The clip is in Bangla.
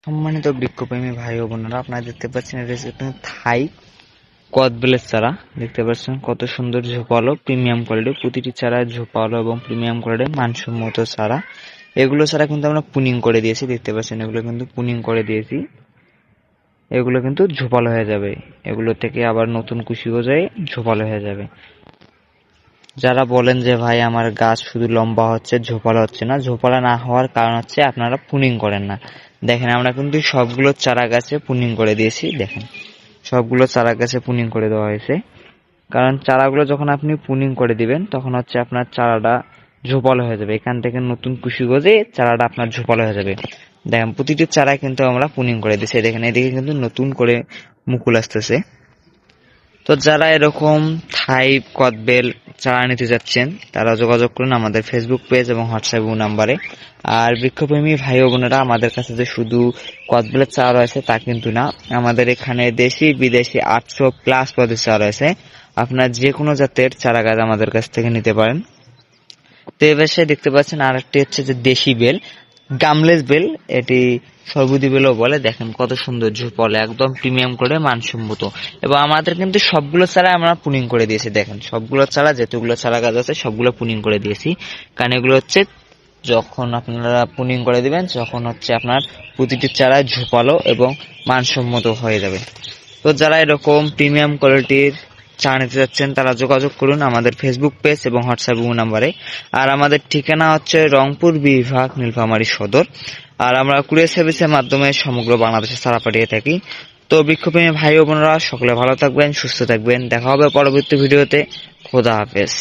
সম্মানিত বৃক্ষপ্রেমী ভাই ও বোনেরা, আপনারা দেখতে পাচ্ছেন এটা হচ্ছে থাই কদবেলের চারা। দেখতে পাচ্ছেন কত সুন্দর ঝোপালো, প্রিমিয়াম কোয়ালিটি। প্রতিটি চারা ঝোপালো এবং প্রিমিয়াম কোয়ালিটির মানসম্মত চারা। এগুলো চারা কিন্তু আমরা পুনিং করে দিয়েছি। দেখতে পাচ্ছেন এগুলো কিন্তু পুনিং করে দিয়েছি। এগুলো কিন্তু ঝোপালো হয়ে যাবে। এগুলো থেকে আবার নতুন কুশি গজায় ঝোপালো হয়ে যাবে। যারা বলেন যে ভাই আমার গাছ শুধু লম্বা হচ্ছে, ঝোপালো হচ্ছে না, ঝোপালো না হওয়ার কারণ হচ্ছে আপনারা পুনিং করেন না। দেখেন আমরা কিন্তু সবগুলো চারা গাছে পুনিং করে দিয়েছি। দেখেন সবগুলো চারা গাছে পুনিং করে দেওয়া হয়েছে। কারণ চারাগুলো যখন আপনি পুনিং করে দিবেন তখন হচ্ছে আপনার চারাটা ঝোপালো হয়ে যাবে। এখান থেকে নতুন কুশি গজে চারাটা আপনার ঝোপালো হয়ে যাবে। দেখেন প্রতিটি চারায় কিন্তু আমরা পুনিং করে দিয়েছি। দেখেন এদিকে কিন্তু নতুন করে মুকুল আসতেছে। তো যারা এরকম থাই কদবেল চারা নিতে যাচ্ছেন তারা যোগাযোগ করুন আমাদের ফেসবুক পেজ এবং হোয়াটসঅ্যাপ নাম্বারে। আর বৃক্ষপ্রেমী ভাই ও বোনেরা, আমাদের কাছে যে শুধু কদবেলের চারা রয়েছে তা কিন্তু না, আমাদের এখানে দেশি বিদেশি 800+ পদের চারা রয়েছে। আপনার যে কোনো জাতের চারা গাছ আমাদের কাছ থেকে নিতে পারেন। তো এ পাশে দেখতে পাচ্ছেন আরেকটি হচ্ছে যে দেশি বেল, গামলেস বেল, এটি সর্বুদি বেলও বলে। দেখেন কত সুন্দর ঝোপালো, একদম প্রিমিয়াম করে মানসম্মত। এবং আমাদের কিন্তু সবগুলো চারা আমরা পুনিং করে দিয়েছি। দেখেন সবগুলো চারা, যেতগুলো চারা গাছ আছে সবগুলো পুনিং করে দিয়েছি। কারণ এগুলো হচ্ছে যখন আপনারা পুনিং করে দিবেন তখন হচ্ছে আপনার প্রতিটি চারা ঝোপালো এবং মানসম্মত হয়ে যাবে। তো যারা এরকম প্রিমিয়াম কোয়ালিটির চা নিতে যাচ্ছেন তারা যোগাযোগ করুন আমাদের ফেসবুক পেজ এবং হোয়াটসঅ্যাপ নাম্বারে। আর আমাদের ঠিকানা হচ্ছে রংপুর বিভাগ, নীলফামারী সদর। আর আমরা কুরিয়ার সার্ভিসের মাধ্যমে সমগ্র বাংলাদেশে চারা পাঠিয়ে থাকি। তো বৃক্ষপ্রেমী ভাই ও বোনেরা, সকলে ভালো থাকবেন, সুস্থ থাকবেন। দেখা হবে পরবর্তী ভিডিওতে। খোদা হাফেজ।